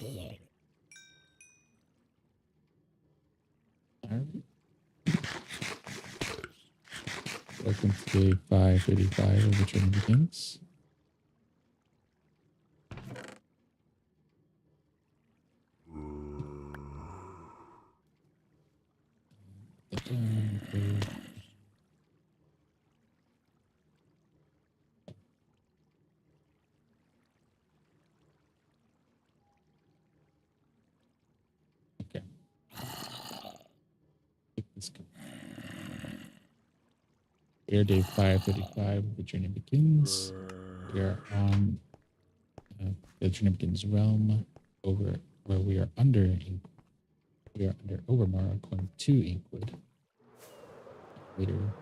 Alright. Welcome to day 585 of the journey begins. Okay. Here, day 535 of the journey begins. We are on the journey begins realm over where we are under Inkwood. We are under Overmorrow going to Inkwood. Later.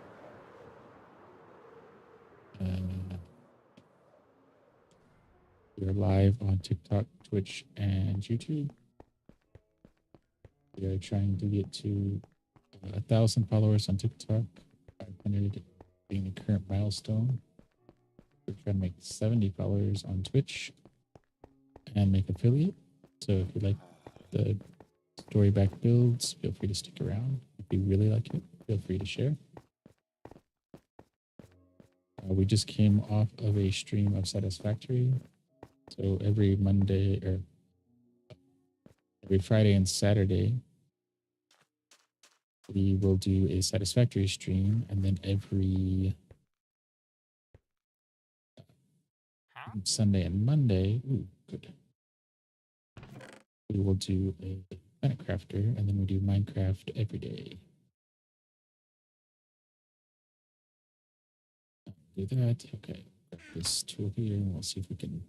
We are live on TikTok, Twitch, and YouTube. We are trying to get to 1,000 followers on TikTok, 500 being the current milestone. We're trying to make 70 followers on Twitch and make affiliate. So if you like the story back builds, feel free to stick around. If you really like it, feel free to share. We just came off of a stream of Satisfactory. So every Monday or every Friday and Saturday, we will do a Satisfactory stream, and then every Sunday and Monday, we will do a Planet Crafter, and then we do Minecraft every day. Do that. Okay. Grab this tool here, and we'll see if we can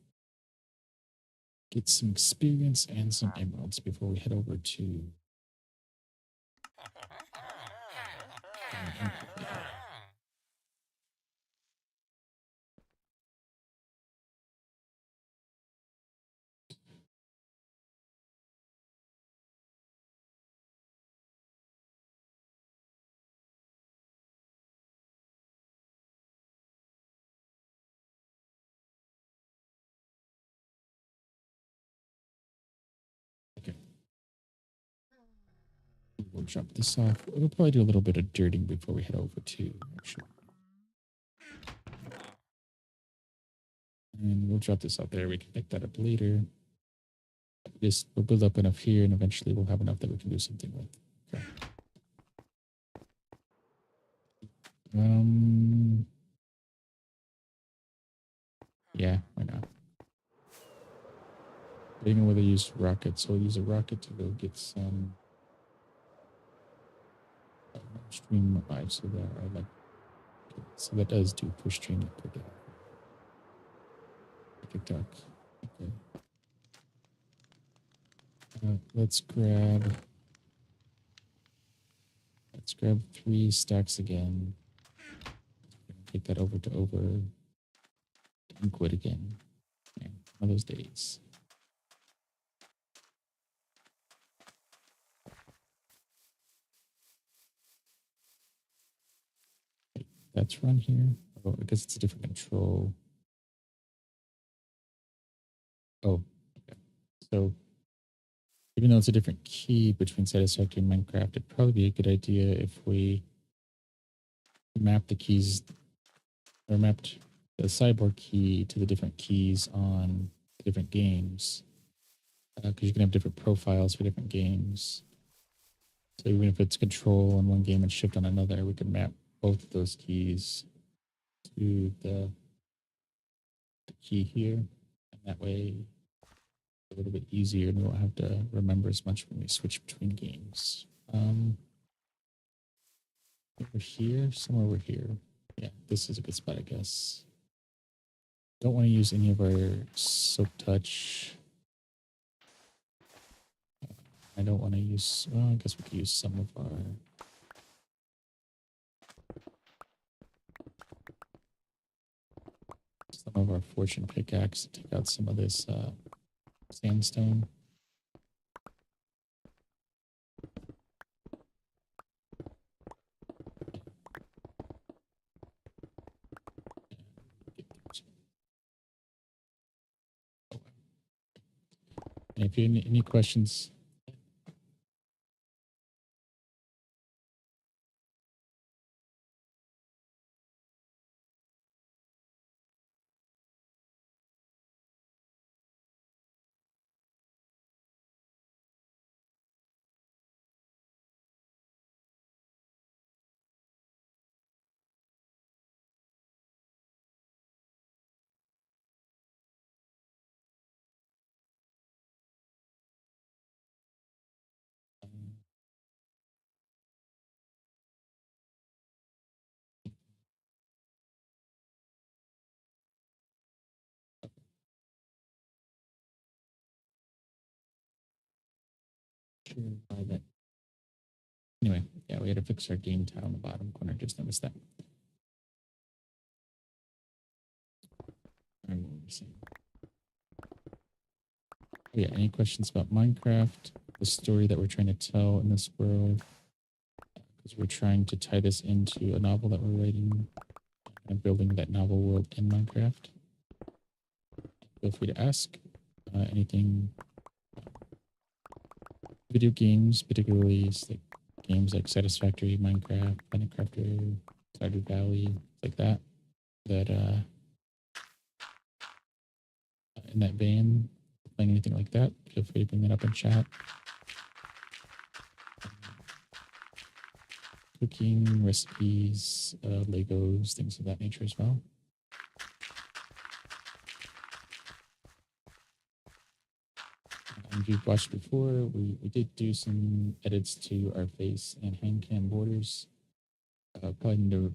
get some experience and some emeralds before we head over to we'll drop this off. We'll probably do a little bit of dirting before we head over to actually. And we'll drop this out there. We can pick that up later. We'll build up enough here, and eventually we'll have enough that we can do something with. Okay. Yeah, why not? I don't know whether to use rockets, so we'll use a rocket to go get some stream live, so that I like. So that does do push stream per day. TikTok. Okay. Let's grab 3 stacks again. Take that over to Inkwood again. Yeah, one of those days. That's run here. Oh, I guess it's a different control. Oh, okay. So even though it's a different key between Satisfactory and Minecraft, it'd probably be a good idea if we map the keys or mapped the cyborg key to the different keys on the different games. Because you can have different profiles for different games. So even if it's control on one game and shift on another, we can map both of those keys to the key here. And that way it's a little bit easier and we won't have to remember as much when we switch between games. Over here, somewhere over here. Yeah, this is a good spot, I guess. Don't want to use any of our soap touch. I don't want to use, well, I guess we could use some of our fortune pickaxe to take out some of this sandstone. If you have any questions, sure why that. Anyway, yeah, we had to fix our game tile in the bottom corner. Just noticed that. What were we saying? Oh, yeah, any questions about Minecraft, the story that we're trying to tell in this world? Because we're trying to tie this into a novel that we're writing and building that novel world in Minecraft. Feel free to ask anything. Video games, particularly like games like Satisfactory, Minecraft, Planet Crafter, Stardew Valley, like that. That in that vein, playing anything like that, feel free to bring that up in chat. Cooking, recipes, Legos, things of that nature as well. If you've watched before, we did do some edits to our face and hand cam borders. Probably need to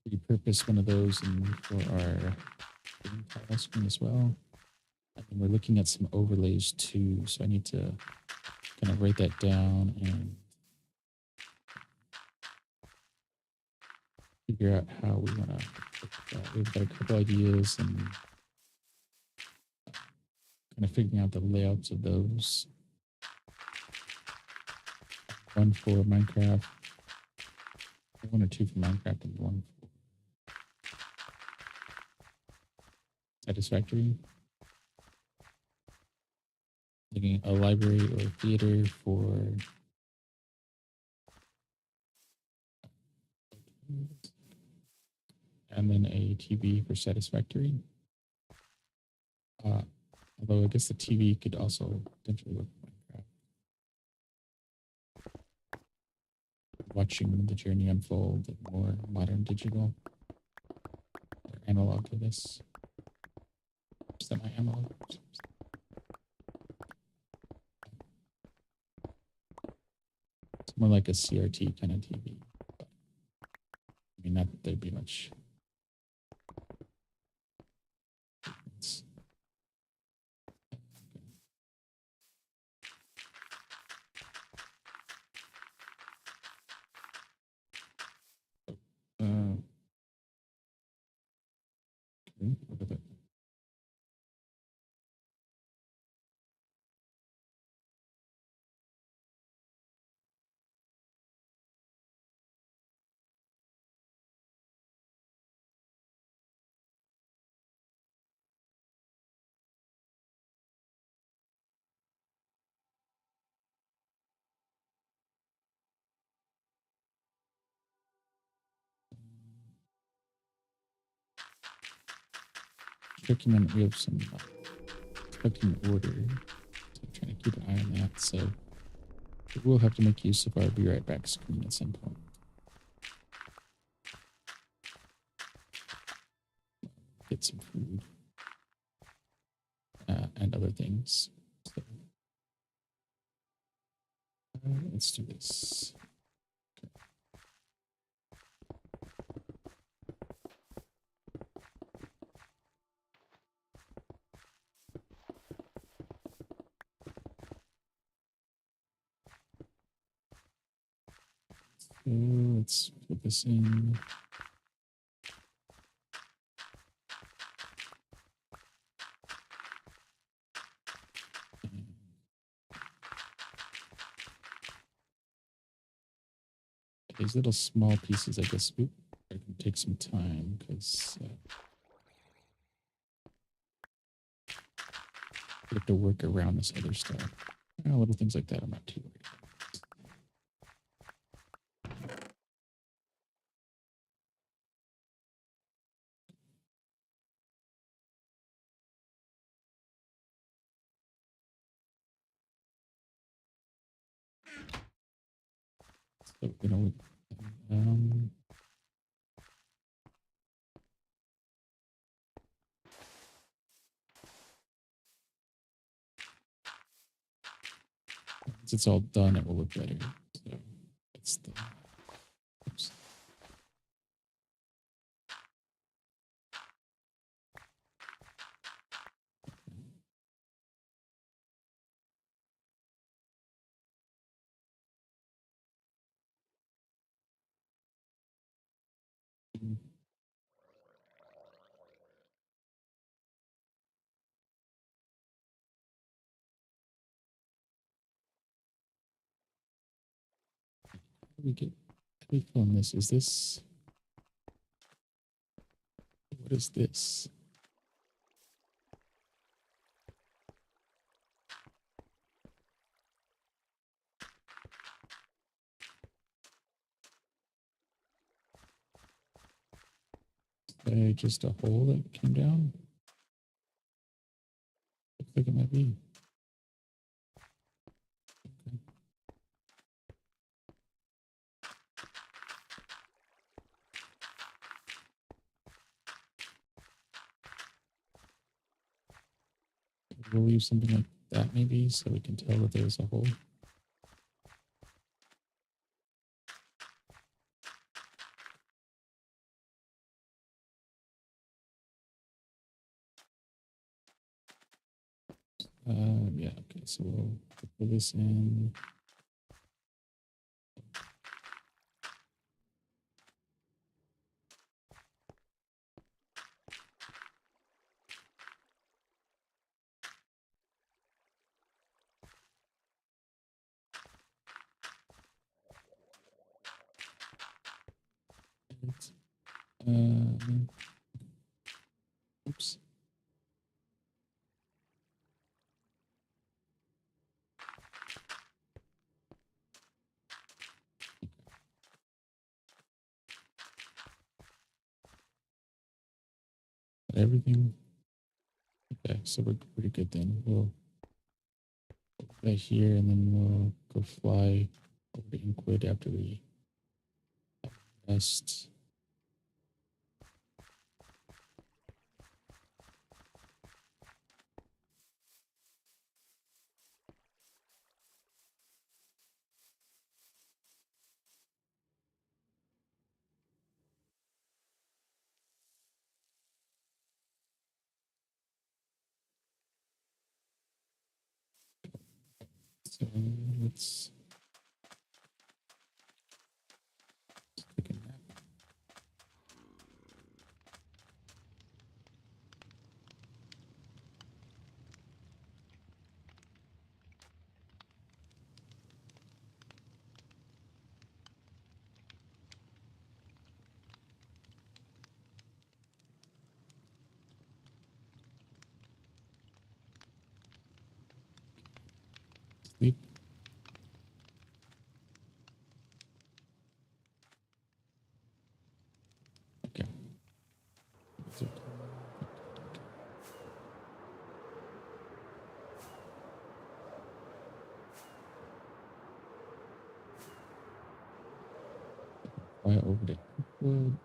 repurpose one of those for our game tile screen as well. And we're looking at some overlays too, so I need to kind of write that down and figure out how we want to. We've got a couple ideas and kind of figuring out the layouts of those. One for Minecraft, one or two for Minecraft, and one for Satisfactory. Looking at a library or a theater for and then a TV for Satisfactory. Although I guess the TV could also potentially work for Minecraft. Watching the journey unfold in more modern digital or analog for this. Semi-analog. It's more like a CRT kind of TV. But, I mean, not that there'd be much. Okay, look at that. Checking on we have some expecting order. So I'm trying to keep an eye on that. So we'll have to make use of our be right back screen at some point. Get some food and other things. So, let's do this. So let's put this in. These little small pieces, I guess, are going to take some time because We have to work around this other stuff. Little things like that, I'm not too worried. So, um, once it's all done, it will look better. So it's the, oops. How do we get, how do we film this? Is this, what is this? Just a hole that came down? Looks like it might be. Okay. We'll leave something like that maybe so we can tell that there's a hole. Yeah, okay, so we'll put this in. Oops. Everything. Okay, so we're pretty good then. We'll put that here and then we'll go fly over to Inkwood after we rest. So let's take a nap. Sleep. Okay. Fly over to Inkwood.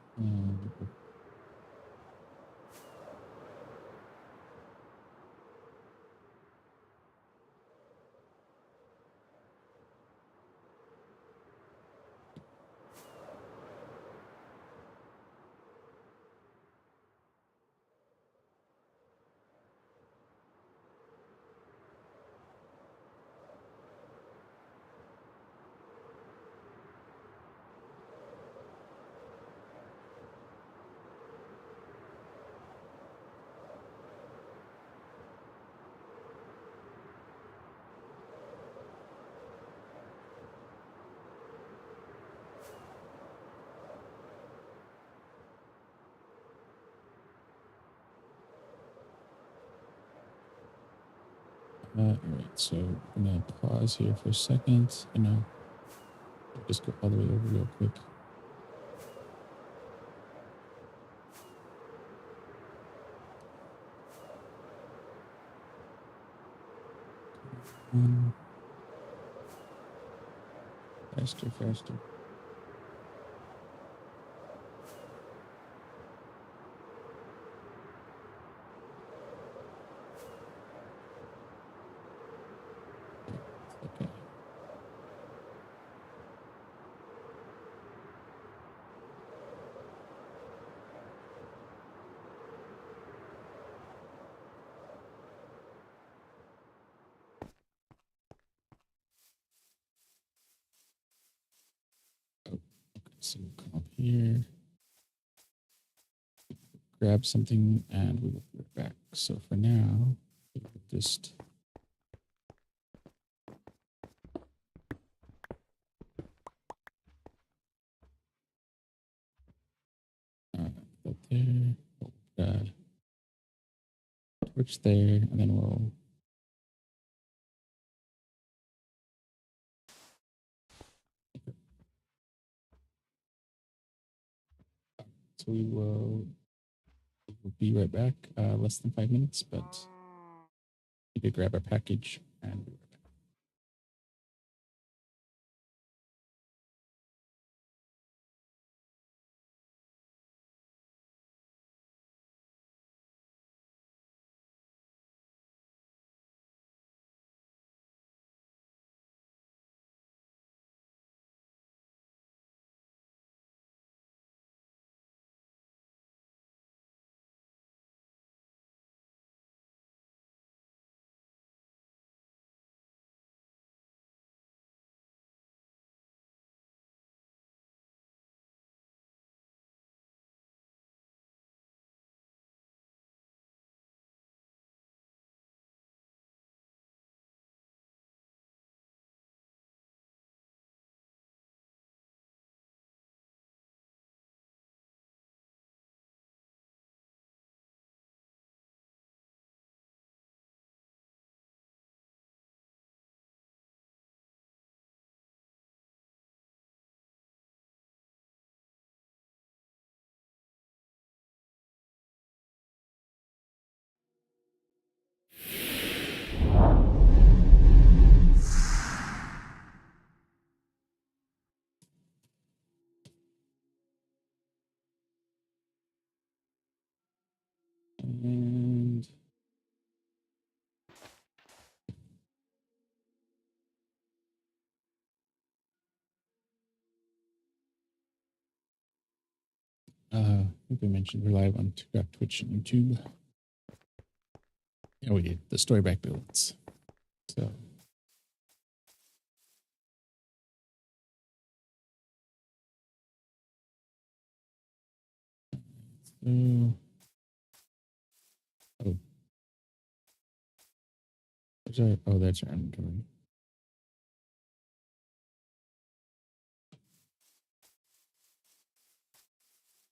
All right, so I'm gonna pause here for a second, and I'll just go all the way over real quick. Faster, faster. Okay. Oh, okay. So we'll come up here, grab something, and we will put it back. So for now, we'll just put that there. Torch there, and then we'll. So we'll be right back. Less than 5 minutes, but we could grab our package and. And I think we mentioned we're live on Twitch and YouTube. Yeah, we did the story back builds. So. Oh, that's our inventory.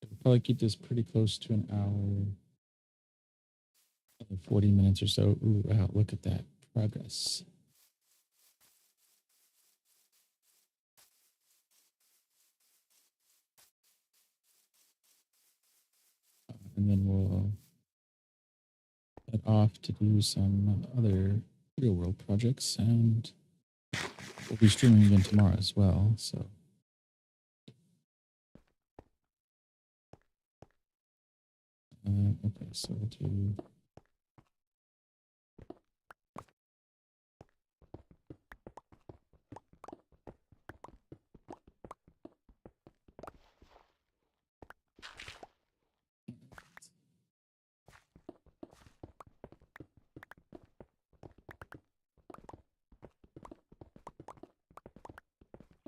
We'll probably keep this pretty close to an hour, 40 minutes or so. Ooh, wow, look at that progress. And then we'll head off to do some other real world projects, and we'll be streaming again tomorrow as well. So. Okay, so we'll do.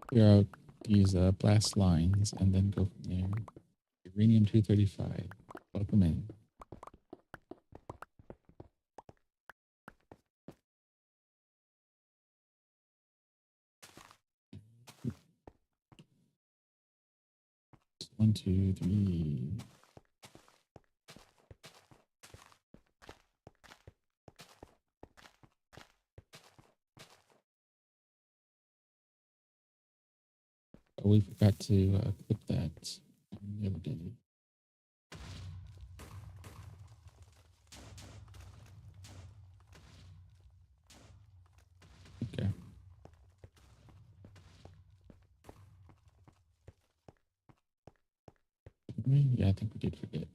Clear out these blast lines and then go from there. Uranium 235. Welcome in. One, two, three. Oh, we forgot to clip that the other day. Okay. Yeah, I think we did forget.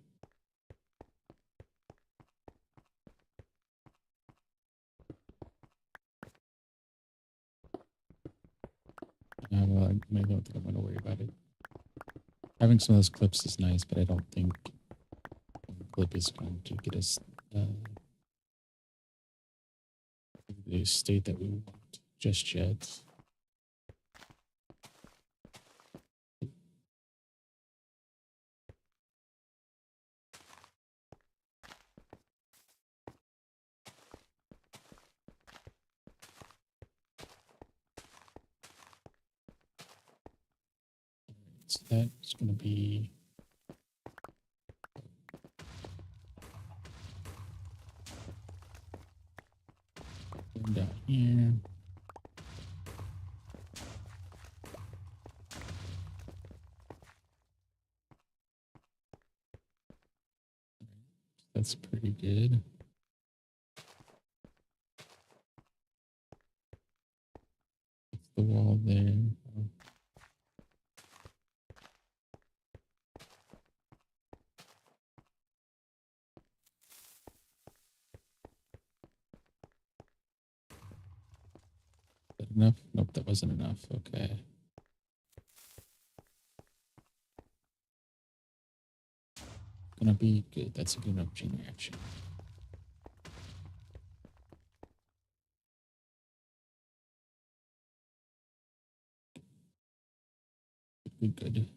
Well, I don't think I'm going to worry about it. Having some of those clips is nice, but I don't think one clip is going to get us the state that we want just yet. So that's going to be down here. That's pretty good. That's the wall there. Oh. Is that enough? Nope, that wasn't enough. Okay. Gonna be good. That's a good enough chain reaction. Good.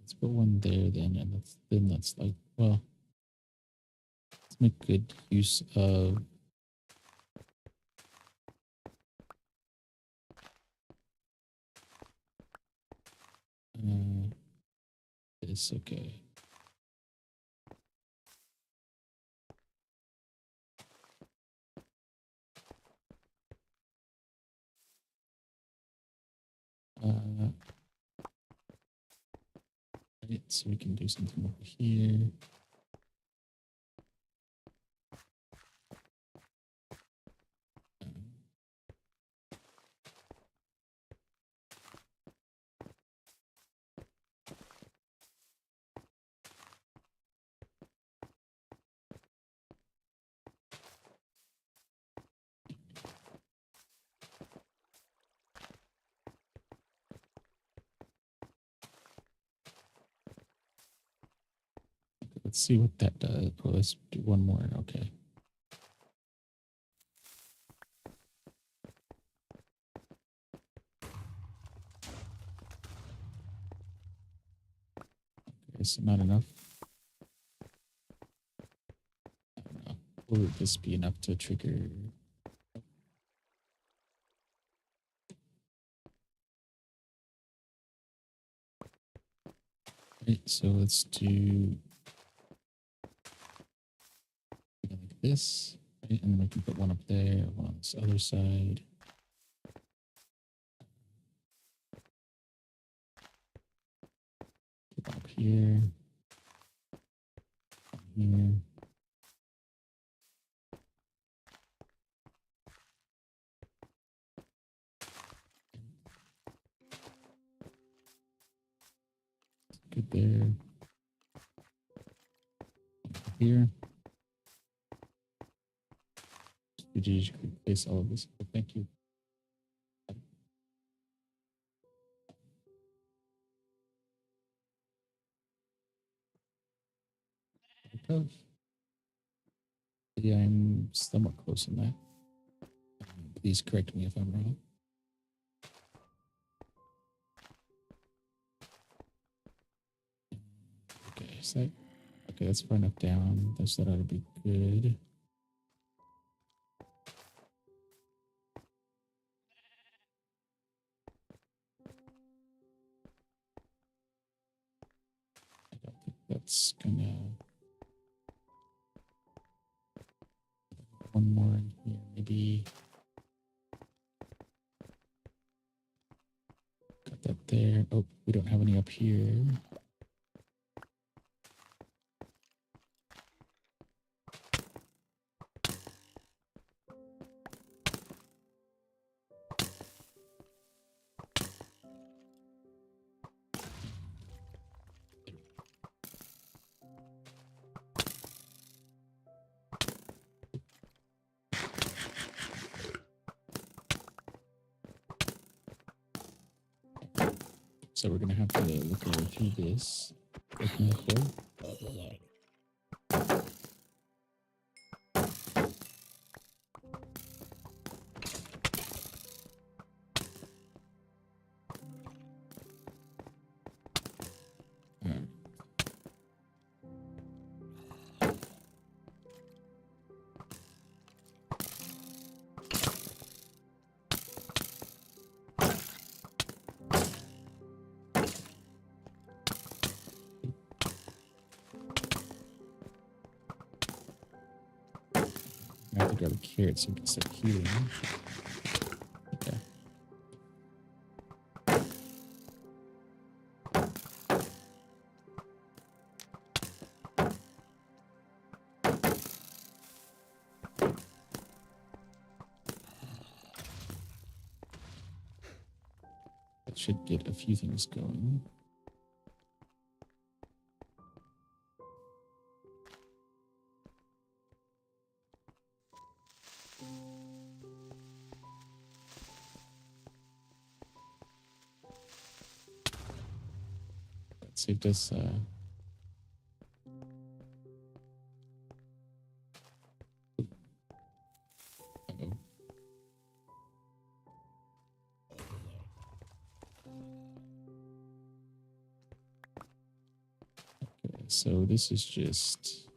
Let's put one there then, and let's like, well, let's make good use of this. Okay. Right, so we can do something over here. Let's see what that does. Oh, let's do one more. Okay. Okay, so not enough. I don't know. Will this be enough to trigger? Right, so let's do like this, right? And then we can put one up there, one on this other side. Put one up here. Here. Good there. Here. Strategically place all of this. Oh, thank you. Yeah, I'm somewhat close on that. Please correct me if I'm wrong. Okay, so okay, that's far enough down. That ought to be good. I don't think that's gonna one more in here, maybe. Got that there. Oh, we don't have any up here. So we're gonna have to look over through this. Looking for. I have to grab a carrot so we can start healing. Okay. That should get a few things going. That saved us uh-oh. Okay, so this is just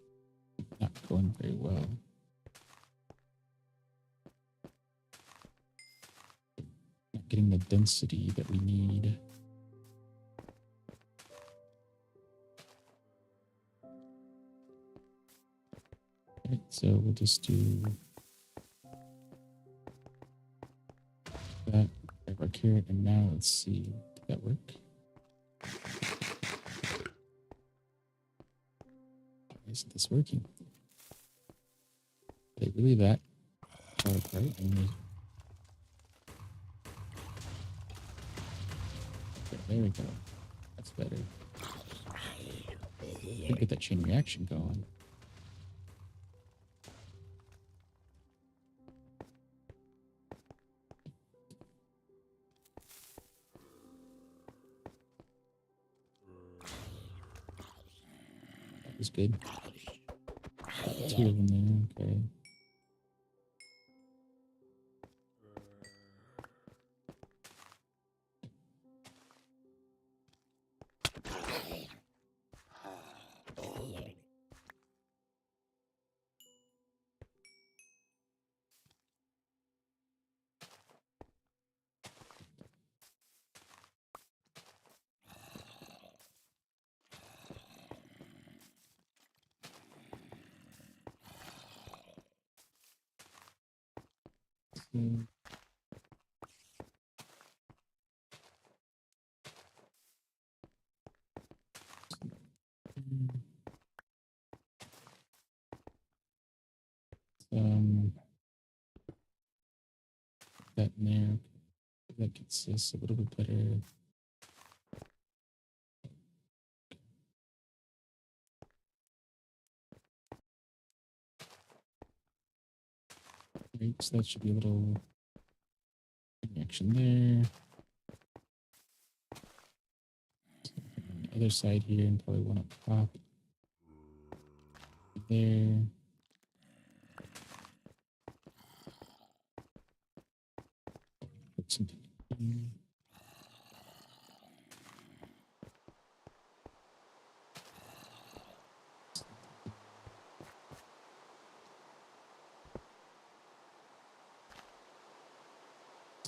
not going very well. Not getting the density that we need. Right, so we'll just do that. Grab our carrot, and now let's see. Did that work? Why isn't this working? Are they really that far apart? I mean, okay, there we go. That's better. Get that chain reaction going. That was good. 2 of them there. Okay. Mm. That in there. That gets us a little bit better. Right, so that should be a little reaction there. On the other side here, and probably one up top. There. Put something here.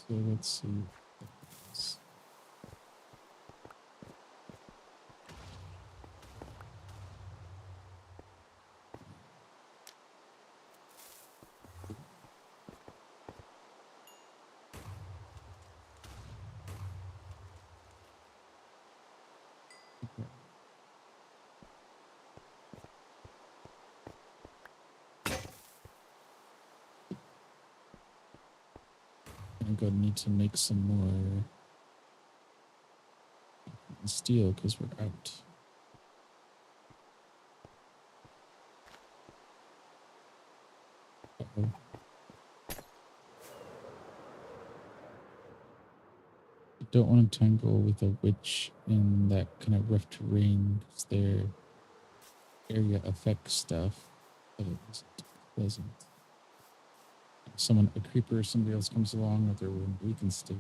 So let's see. I'm going to need to make some more steel because we're out. Uh-oh. I don't want to tangle with a witch in that kind of rough terrain because their area affects stuff. But it isn't pleasant. Someone, a creeper or somebody else comes along with their weakened state,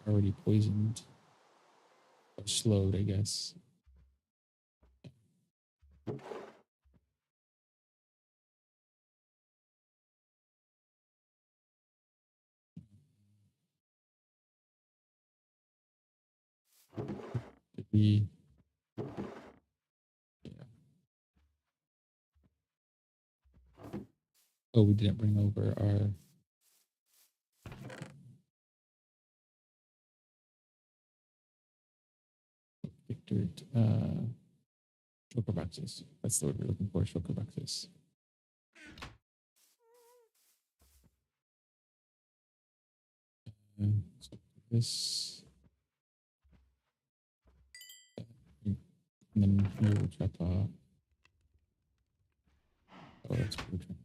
already poisoned or slowed, I guess. Did we? Yeah. Oh, we didn't bring over our Victor shulker boxes. That's the word we're looking for. Shulker boxes. So this, and then here we'll drop off. Oh, that's what we're trying to do.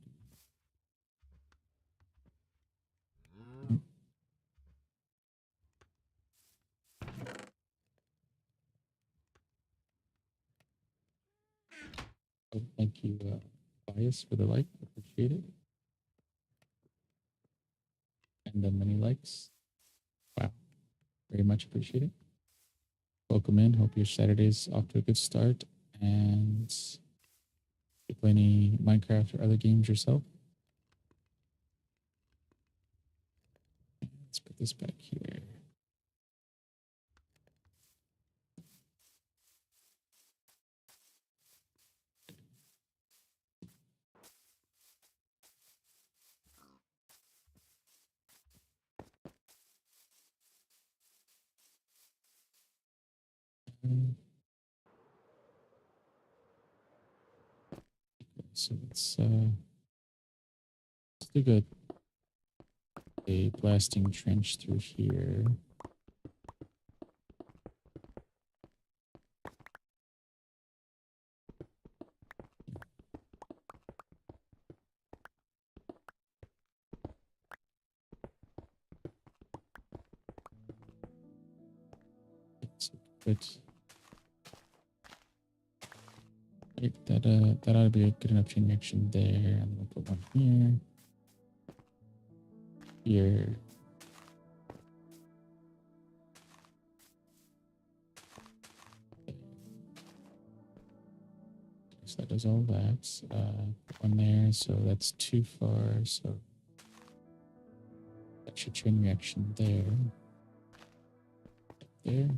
Oh, thank you, Bias, for the like. Appreciate it. And the many likes. Wow. Very much appreciate it. Welcome in. Hope your Saturday's off to a good start. And you play any Minecraft or other games yourself? Let's put this back here. So let's do a blasting trench through here. So good. Right, that ought to be a good enough chain reaction there. And we'll put one here. Here. So that does all that. One there, so that's too far. So extra chain reaction there. There.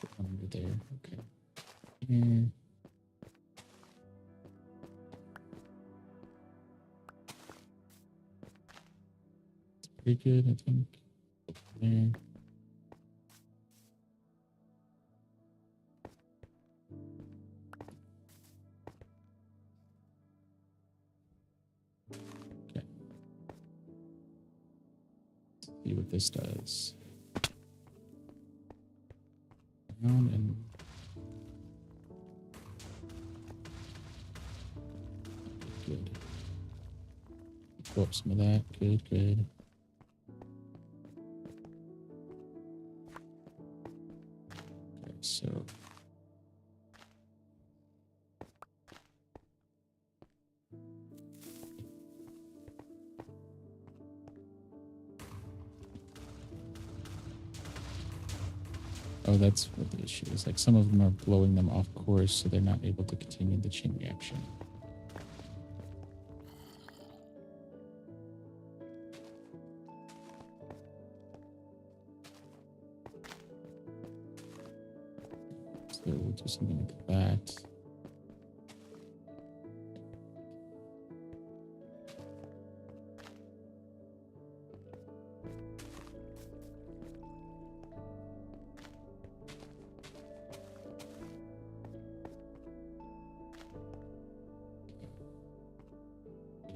Put one under there. Okay. Here. It's pretty good, I think. There. Okay. See what this does. Around and good. Go up some of that. Good, good. Okay, so oh, that's what the issue is. Like some of them are blowing them off course, so they're not able to continue the chain reaction. So we'll do something like that.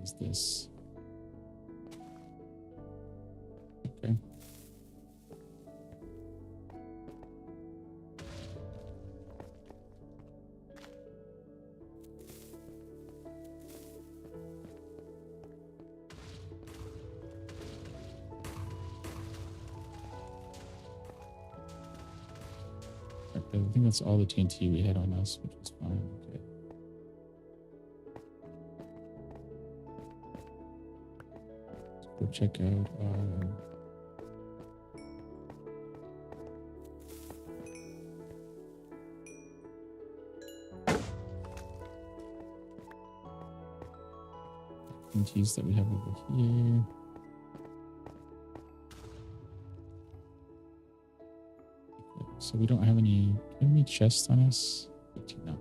is this? Okay. Okay, I think that's all the TNT we had on us, which was fine. Okay. Let's go check out our TNTs that we have over here. Okay, so we don't have any chests on us? We do not.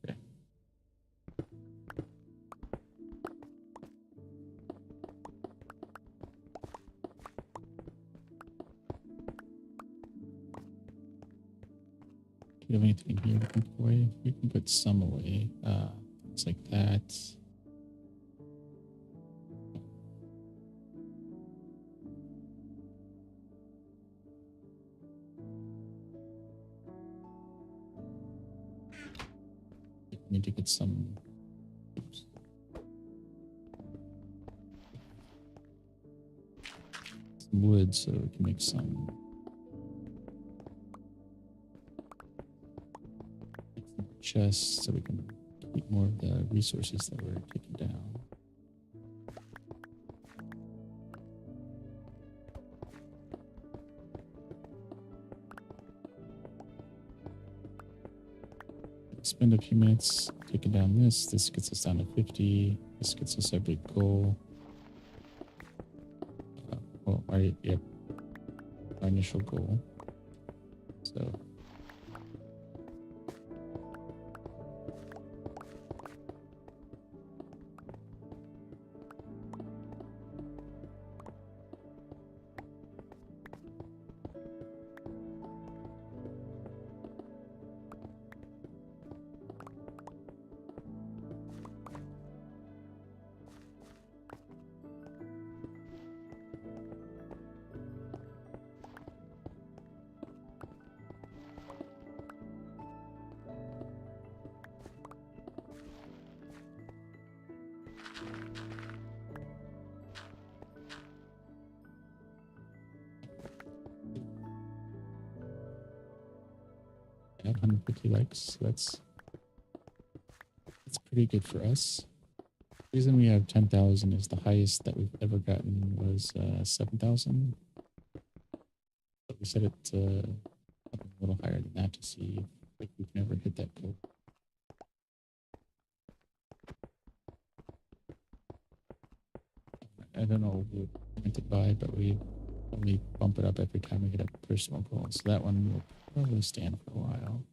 Okay. Do we have anything here we can put away? We can put some away. Things like that. We need to get some. Oops. Some wood so we can make some chests so we can keep more of the resources that we're taking down. Spend a few minutes taking down this. This gets us down to 50. This gets us our big goal. Our initial goal. So at 150 likes. That's pretty good for us. The reason we have 10,000 is the highest that we've ever gotten was 7,000. But we set it a little higher than that to see if we've never hit that goal. I don't know what we meant to buy, but we only bump it up every time we hit a personal goal. So that one will probably stand for a while.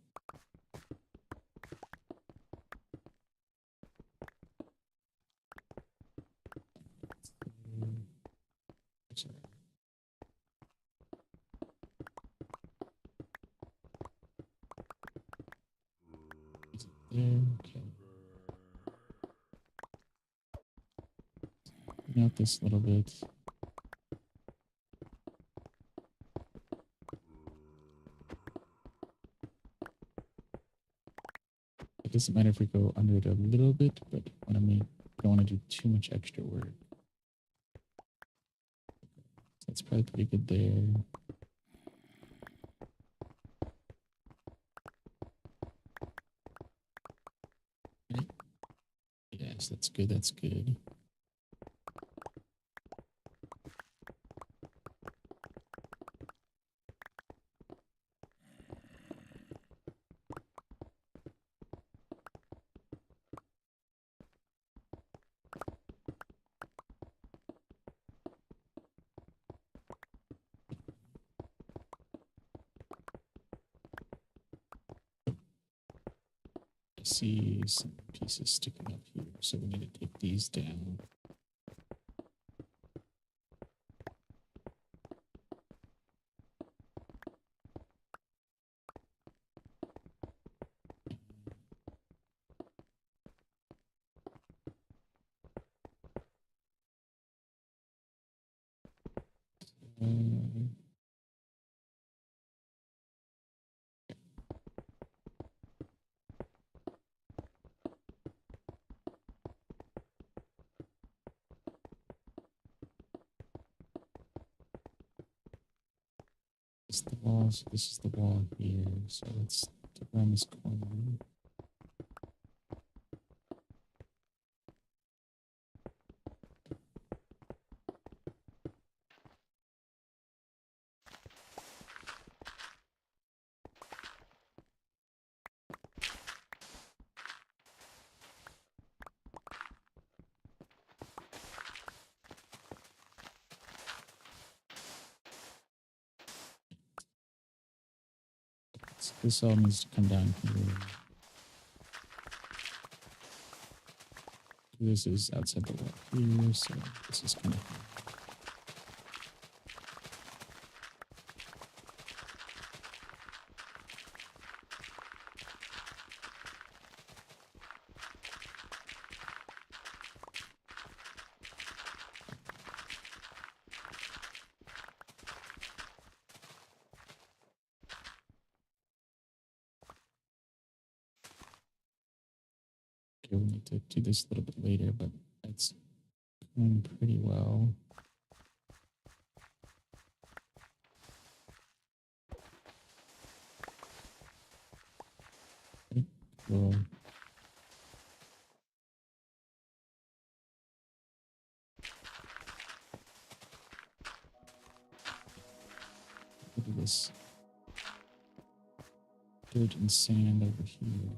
There, okay. Clean out this little bit. It doesn't matter if we go under it a little bit, but when I mean, don't want to do too much extra work. So that's probably pretty good there. Right? Yes, that's good. That's good. See some pieces sticking up here, so we need to take these down. Uh, This is the wall, so this is the wall here. So let's go around this corner. So this all needs to come down here. This is outside the wall here, so this is kind of. Okay, we need to do this a little bit later, but it's going pretty well. Okay, cool. Look at this dirt and sand over here.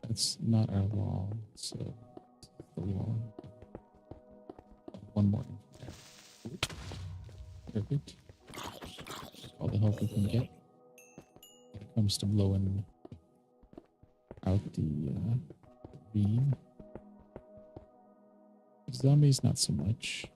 That's not our wall, so the wall. One more in there. Perfect. All the help we can get when it comes to blowing out the beam. Zombies, not so much.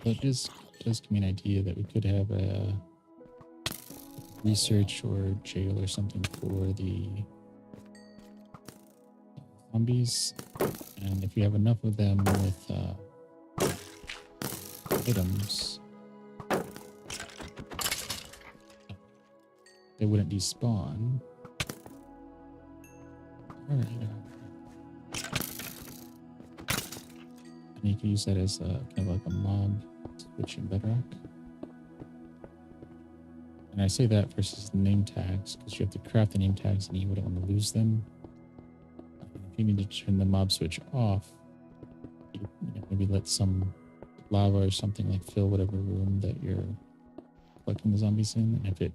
But this does give me an idea that we could have a research or jail or something for the zombies. And if we have enough of them with items, they wouldn't despawn. Alright. And you can use that as kind of like a mob switch in Bedrock. And I say that versus the name tags, because you have to craft the name tags and you wouldn't want to lose them. If you need to turn the mob switch off, you know, maybe let some lava or something like fill whatever room that you're collecting the zombies in. And if it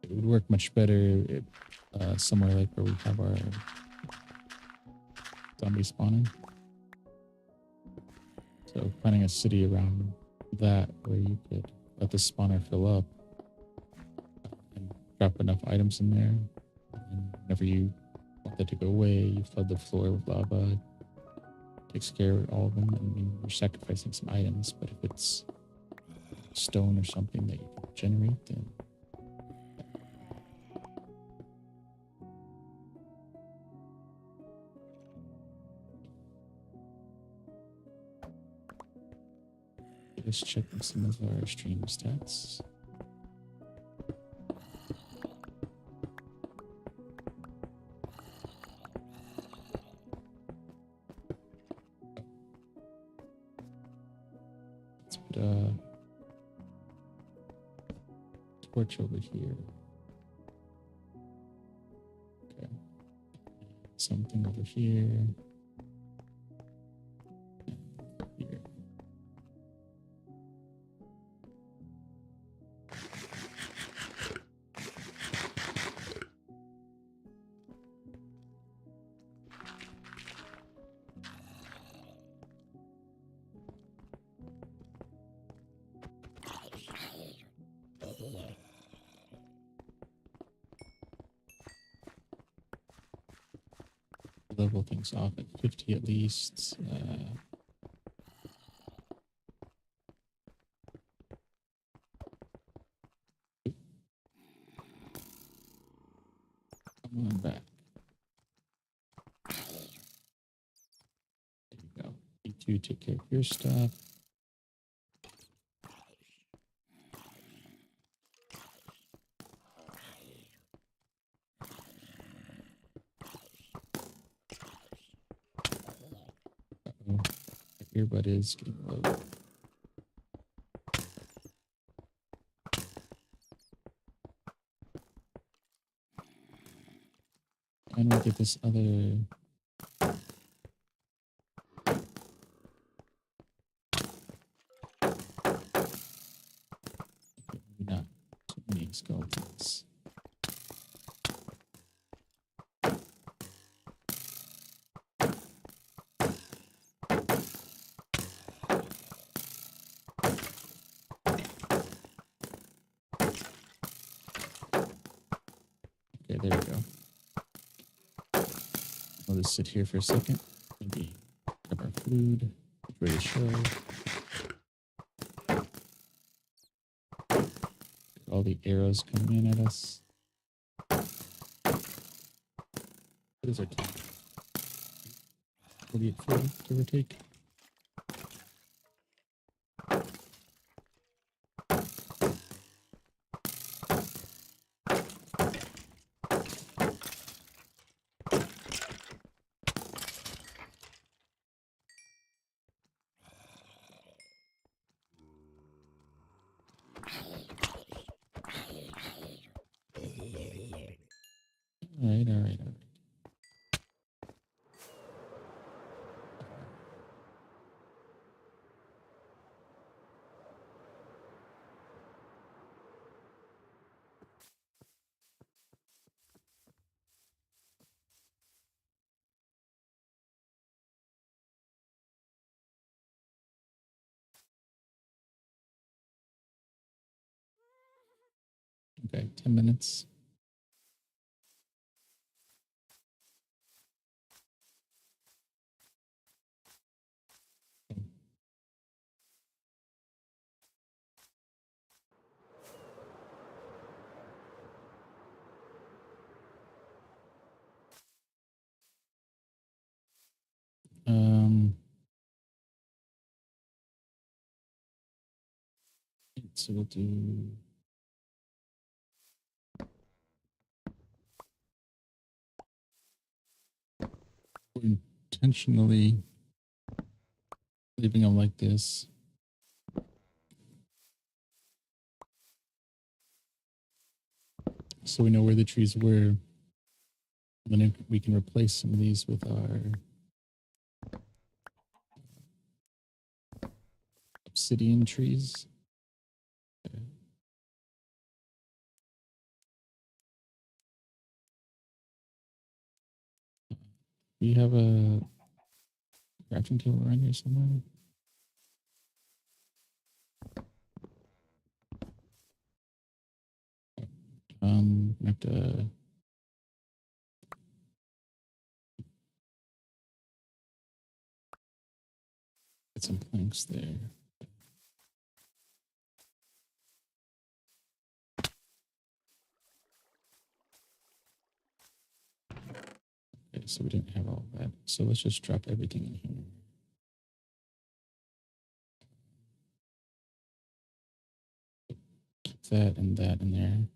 would work much better somewhere like where we have our zombie spawning. So finding a city around that where you could let the spawner fill up and drop enough items in there. And whenever you want that to go away, you flood the floor with lava. Takes care of all of them. I mean, you're sacrificing some items, but if it's stone or something that you can generate, then just checking some of our stream stats. Let's put a torch over here. Okay. Something over here. Here. level things off at 50 at least. Come on back. There you go. You two take care of your stuff. Uh-oh. My earbud is getting low. And we get this other. Maybe not too many skeletons. Okay, there we go. I'll just sit here for a second. Maybe grab our food. Ready to show. All the arrows coming in at us. What is our time? 48, give or take. All right. Okay, 10 minutes. So we'll do. We're intentionally leaving them like this. So we know where the trees were. Then we can replace some of these with our obsidian trees. Okay. We have a crafting table around here somewhere. I have to get some planks there. Okay, so we didn't have all that. So let's just drop everything in here. Keep that and that in there.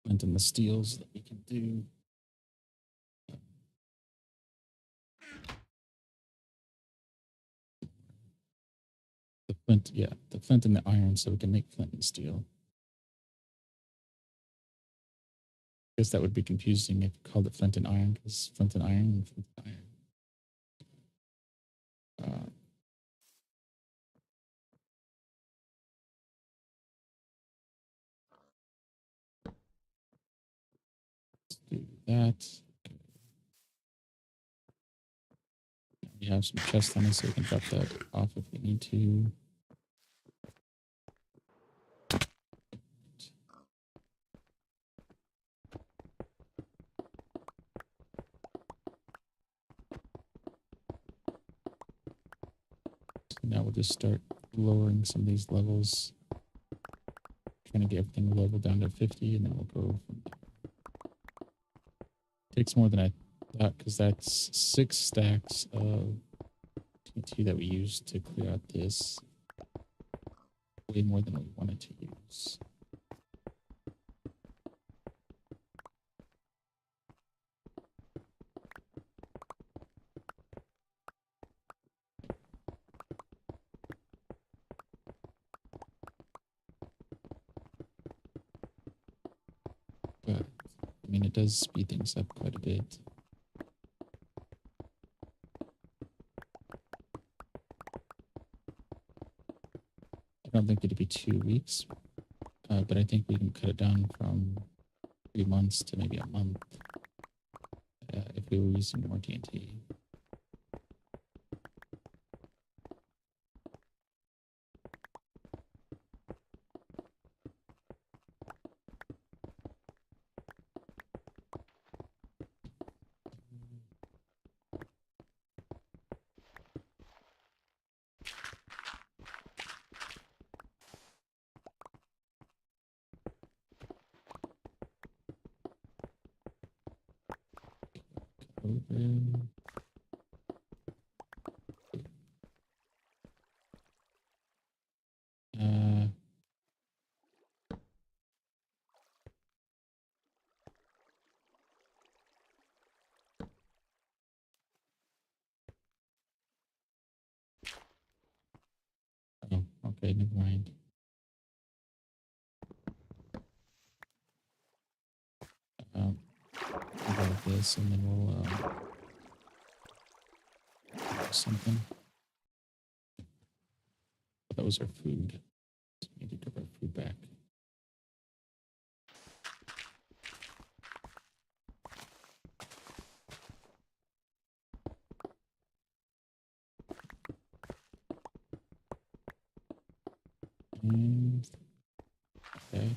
Flint and the steels that we can do. The flint, yeah, the flint and the iron, so we can make flint and steel. I guess that would be confusing if you called it flint and iron, because flint and iron and flint and iron. Let's do that. Okay. We have some chests on us, so we can drop that off if we need to. now we'll just start lowering some of these levels, trying to get everything leveled down to 50, and then we'll go from there. Takes more than I thought because that's 6 stacks of TNT that we used to clear out this. Way more than we wanted to use. But, I mean, it does speed things up quite a bit. I don't think it'd be 2 weeks, but I think we can cut it down from 3 months to maybe a month if we were using more TNT. Over. Oh, okay, never mind. About this, and then we'll do something. But that was our food. So we need to give our food back. Okay.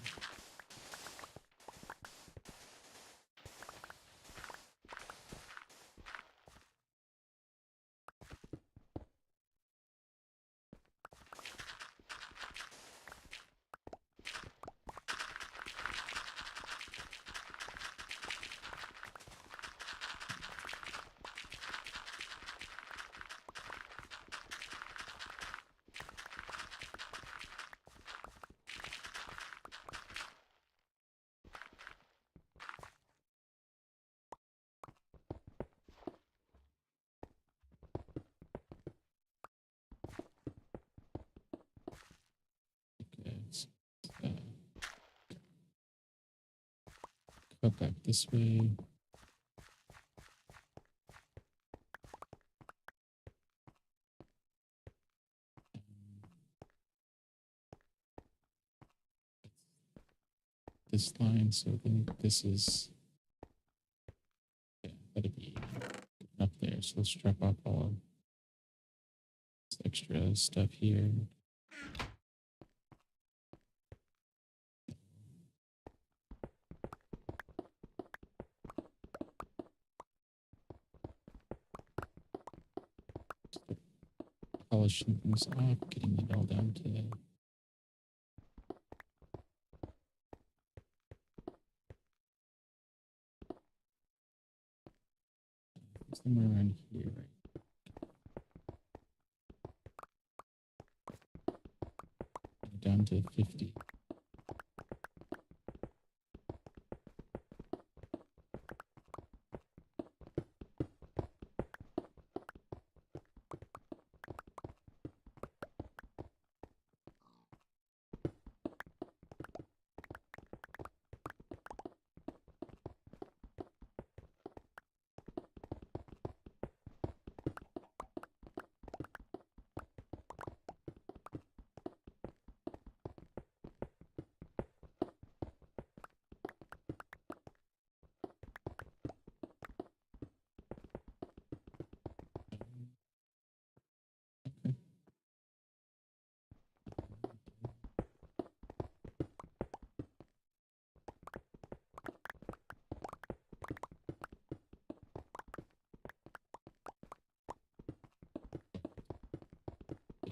Okay. Cut back this way. This line, so I think this is, yeah, that'd be up there. So let's drop off all this extra stuff here. Polishing things off, getting it all down to somewhere around here, right? Down to 50.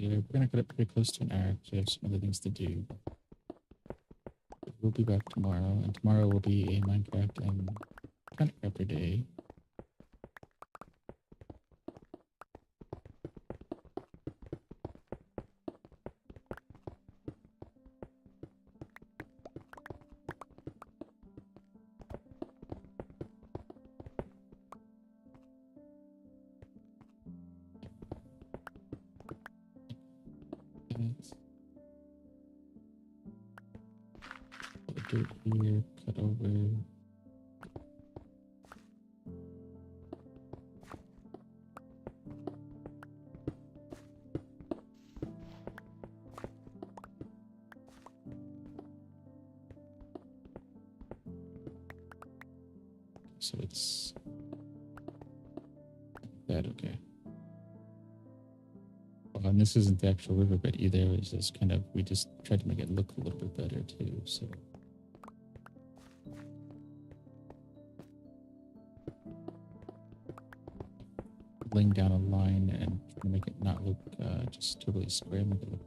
we're gonna cut it pretty close to an hour because we have some other things to do. But we'll be back tomorrow, and tomorrow will be a Minecraft and Content Crafter day. Put dirt here, cut over. So it's that, okay. Well, and this isn't the actual riverbed either. It's just kind of, we just tried to make it look a little bit better too, so. Laying down a line and trying to make it not look just totally square, make it look.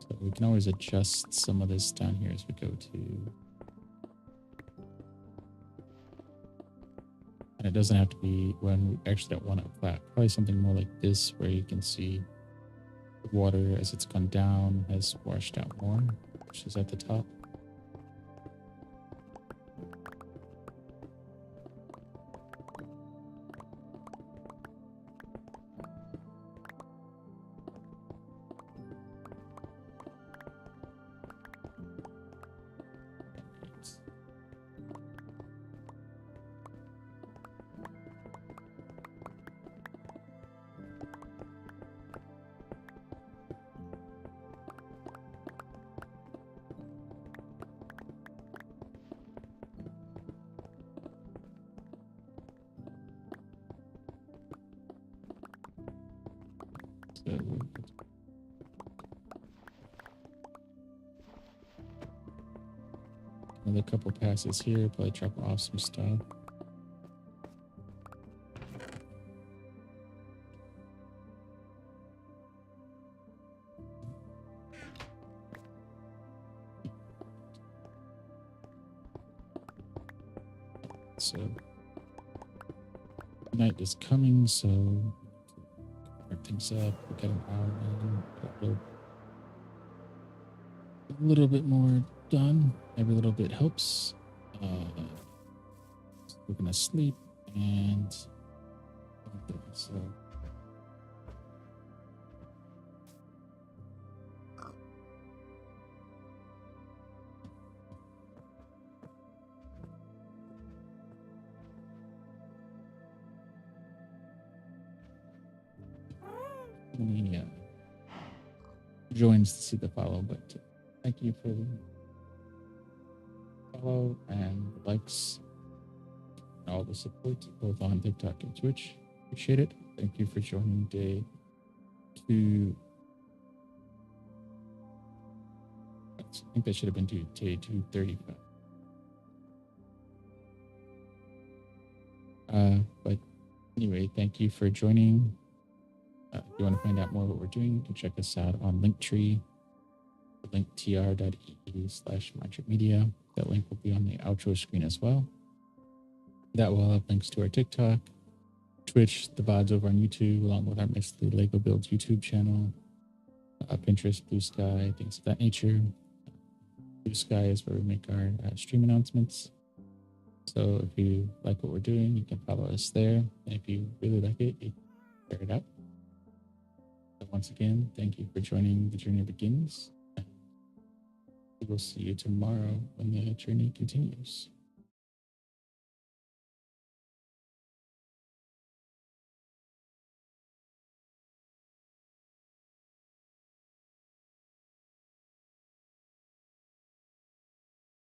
So we can always adjust some of this down here as we go to. And it doesn't have to be when we actually don't want it flat. Probably something more like this where you can see the water as it's gone down has washed out more, which is at the top. So another couple passes here, probably drop off some stuff. So night is coming, so wrap things up. We got an hour in, a little bit more done. Every little bit helps. We're gonna sleep and so. Many joins to see the follow, but thank you for the follow and likes and all the support both on TikTok and Twitch. Appreciate it. Thank you for joining day 2. I think that should have been day 235. But anyway, thank you for joining. If you want to find out more what we're doing, you can check us out on Linktree, linktr.ee/mindtripmedia. That link will be on the outro screen as well. That will have links to our TikTok, Twitch, the VODs over on YouTube, along with our Mostly Lego Builds YouTube channel, Pinterest, Blue Sky, things of that nature. Blue Sky is where we make our stream announcements. So if you like what we're doing, you can follow us there. And if you really like it, you can share it out. So once again, thank you for joining The Journey Begins. We will see you tomorrow when the journey continues.